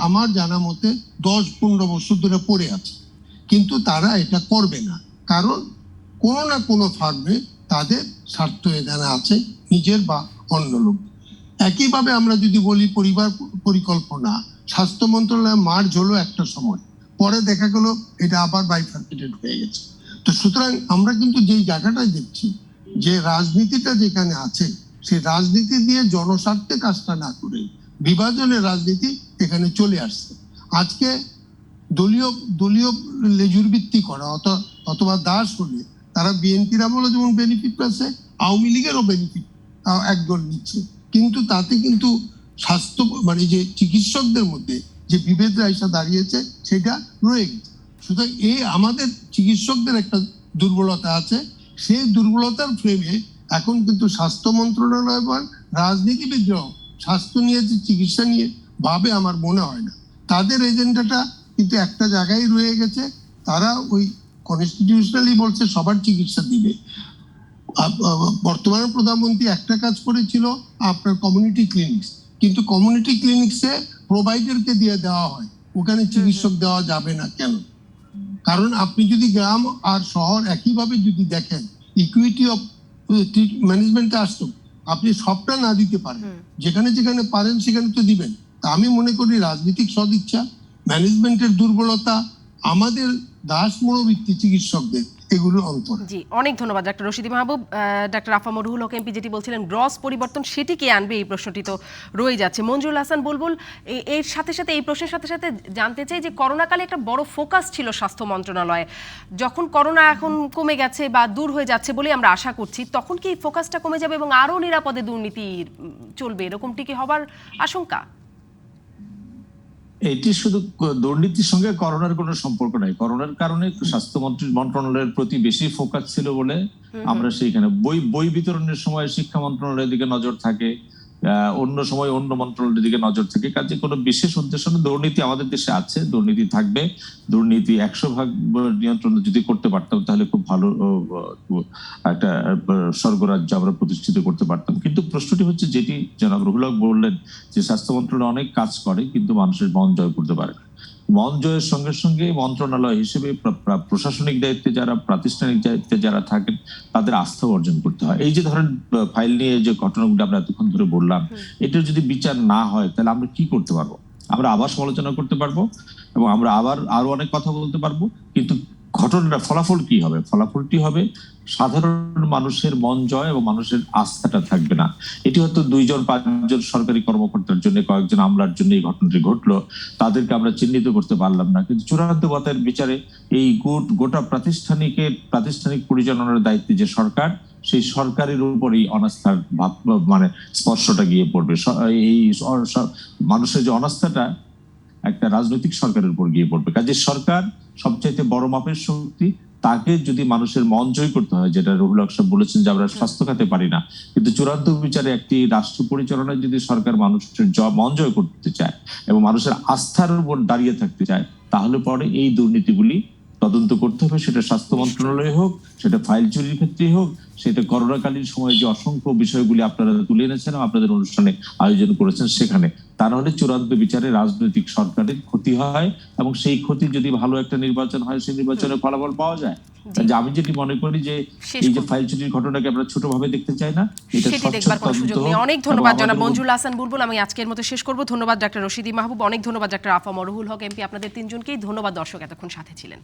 আমার জানা মতে 10-15 বছর ধরে পড়ে আছে, কিন্তু তারা এটা করবে না, কারণ কোনো না কোনো ফার্মে তাদের স্বার্থ এখানে আছে, নিজের বা অন্য লোক। একইভাবে আমরা যদি বলি পরিবার পরিকল্পনা, স্বাস্থ্য মন্ত্রণালয় মার্জ হলো একটা সময়, পরে দেখা গেল এটা আবার বাইফার্কেটেড হয়ে গেছে। তো সুতরাং আমরা কিন্তু যেই জায়গাটায় দেখছি যে রাজনীতিটা যেখানে আছে, সেই রাজনীতি দিয়ে জনস্বার্থে কাজটা না করে বিভাজনের রাজনীতি এখানে চলে আসছে। আজকে দলীয় লেজুর ভিত্তি করা অথবা দাস হলে তারা বিএনপির আমলে যেমন বেনিফিট পাচ্ছে, আওয়ামী লীগেরও বেনিফিট একদল নিচ্ছে, কিন্তু তাতে কিন্তু স্বাস্থ্য মানে যে চিকিৎসকদের মধ্যে যে বিভেদ এসে দাঁড়িয়েছে সেটা রয়ে গেছে। সুতরাং এই আমাদের চিকিৎসকদের একটা দুর্বলতা আছে, সেই দুর্বলতার ফ্রেমে এখন কিন্তু স্বাস্থ্য মন্ত্রণালয় বা রাজনীতিবিদরাও স্বাস্থ্য নিয়ে যে চিকিৎসা নিয়ে ভাবে আমার মনে হয় না। তাদের এজেন্ডাটা কিন্তু একটা জায়গায় রয়ে গেছে, তারা ওই কনস্টিটিউশনালি বলছে সবার চিকিৎসা দিবে। বর্তমানে প্রধানমন্ত্রী একটা কাজ করেছিল, আপনার কমিউনিটি ক্লিনিক্স, কিন্তু কমিউনিটি ক্লিনিক্সে প্রোভাইডারকে দিয়ে দেওয়া হয়, ওখানে চিকিৎসক দেওয়া যাবে না কেন? কারণ আপনি যদি গ্রাম আর শহর একইভাবে যদি দেখেন, ইকুইটি অফ ম্যানেজমেন্টে আসতো, আপনি সবটা না দিতে পারেন, যেখানে যেখানে পারেন সেখানে তো দিবেন। তা আমি মনে করি রাজনৈতিক সদিচ্ছা, ম্যানেজমেন্টের দুর্বলতা, আমাদের দাস মনোবৃত্তি চিকিৎসকদের, এগুলো অন্তর। জি, অনেক ধন্যবাদ ডক্টর রশিদি মাহবুব। ডক্টর রাফা মরহুল হক এমপি যেটি বলছিলেন, গ্রস পরিবর্তন সেটি কে আনবে, এই প্রশ্নটি তো রয়ে যাচ্ছে। মঞ্জুরুল হাসান বুলবুল, এর সাথে সাথে এই প্রশ্নের সাথে সাথে জানতে চাই যে করোনাকালে একটা বড় ফোকাস ছিল স্বাস্থ্য মন্ত্রণালয়ে, যখন করোনা এখন কমে গেছে বা দূর হয়ে যাচ্ছে বলে আমরা আশা করছি, তখন কি ফোকাসটা কমে যাবে এবং আরো নিরাপদে দুর্নীতি চলবে, এরকমটি কি হবার আশঙ্কা? এটি শুধু দুর্নীতির সঙ্গে করোনার কোনো সম্পর্ক নাই। করোনার কারণে স্বাস্থ্য মন্ত্রণালয়ের প্রতি বেশি ফোকাস ছিল বলে আমরা সেইখানে বই বিতরণের সময় শিক্ষা মন্ত্রণালয়ের দিকে নজর থাকে, অন্য সময় অন্য মন্ত্রণালয়ের দিকে নজর থাকে। কাজে কোনো বিশেষ উদ্দেশ্য না। দুর্নীতি আমাদের দেশে আছে, দুর্নীতি থাকবে। দুর্নীতি 100% নিয়ন্ত্রণ যদি করতে পারতাম তাহলে খুব ভালো একটা স্বর্গরাজ্য আমরা প্রতিষ্ঠিত করতে পারতাম। কিন্তু প্রশ্নটি হচ্ছে যেটি জনাব রুহুল হক বললেন যে স্বাস্থ্য মন্ত্রণালয় অনেক কাজ করে কিন্তু মানুষের মন জয় করতে পারে না। মন জয়ের সঙ্গে সঙ্গে মন্ত্রণালয় হিসেবে প্রশাসনিক দায়িত্বে যারা, প্রাতিষ্ঠানিক দায়িত্বে যারা থাকেন তাদের আস্থা অর্জন করতে হয়। এই যে ধরেন ফাইল নিয়ে যে ঘটনাগুলো আমরা এতক্ষণ ধরে বললাম, এটার যদি বিচার না হয় তাহলে আমরা কি করতে পারবো? আমরা আবার সমালোচনা করতে পারবো এবং আমরা আবার আরো অনেক কথা বলতে পারবো, কিন্তু ঘটনাটা ফলাফল কি হবে? ফলাফলটি হবে সাধারণ মানুষের মন জয় এবং মানুষের আস্থাটা থাকবে না। এটি হয়তো 2-5জন সরকারি কর্মকর্তার জন্য, কয়েকজন আমলার জন্য এই ঘটনাটি ঘটলো, তাদেরকে আমরা চিহ্নিত করতে পারলাম না। কিন্তু চূড়ান্ত কথার বিচারে এই গোটা প্রাতিষ্ঠানিক পরিচালনার দায়িত্বে যে সরকার, সেই সরকারের উপরই অনাস্থার ভাব মানে স্পর্শটা গিয়ে পড়বে। এই মানুষের যে অনাস্থাটা একটা রাজনৈতিক সরকারের উপর গিয়ে পড়বে। কাজে সরকার সবচাইতে বড় মাপের শক্তি, তাকে যদি মানুষের মন জয় করতে হয়, যেটা রুহুল হক সাহেব বলেছেন যে আমরা স্বাস্থ্য খাতে পারি না, কিন্তু চূড়ান্ত বিচারে একটি রাষ্ট্র পরিচালনায় যদি সরকার মানুষের মন জয় করতে চায় এবং মানুষের আস্থার উপর দাঁড়িয়ে থাকতে চায়, তাহলে পরে এই দুর্নীতিগুলি তদন্ত করতে হবে। সেটা স্বাস্থ্য মন্ত্রণালয় হোক, সেটা ফাইল চুরির ক্ষেত্রে হোক, সেটা করোনাকালীন সময়ে যে অসংখ্য বিষয়গুলি আপনারা তুলে এনেছেন আপনাদের অনুষ্ঠানে আয়োজন করেছেন সেখানে। তা নাহলে চূড়ান্ত বিচারে রাজনৈতিক সরকারের ক্ষতি হয় এবং সেই ক্ষতি যদি ভালো একটা নির্বাচন হয়, সেই নির্বাচনের ফলাফল পাওয়া যায়। আমি যেটি মনে করি যে এই যে ফাইল চুরির ঘটনাকে আমরা ছোটভাবে দেখতে চাই না, এটা সেটি দেখবার কোনো সুযোগ নেই। অনেক ধন্যবাদ জনাব মঞ্জুল হাসান বুলবুল। আমি আজকের মতো শেষ করব। ধন্যবাদ ডক্টর রশিদী মাহবুব, অনেক ধন্যবাদ ডক্টর আফা মরহুল হক এমপি। আপনাদের তিনজনকেই ধন্যবাদ। দর্শক এতক্ষণ সাথে ছিলেন।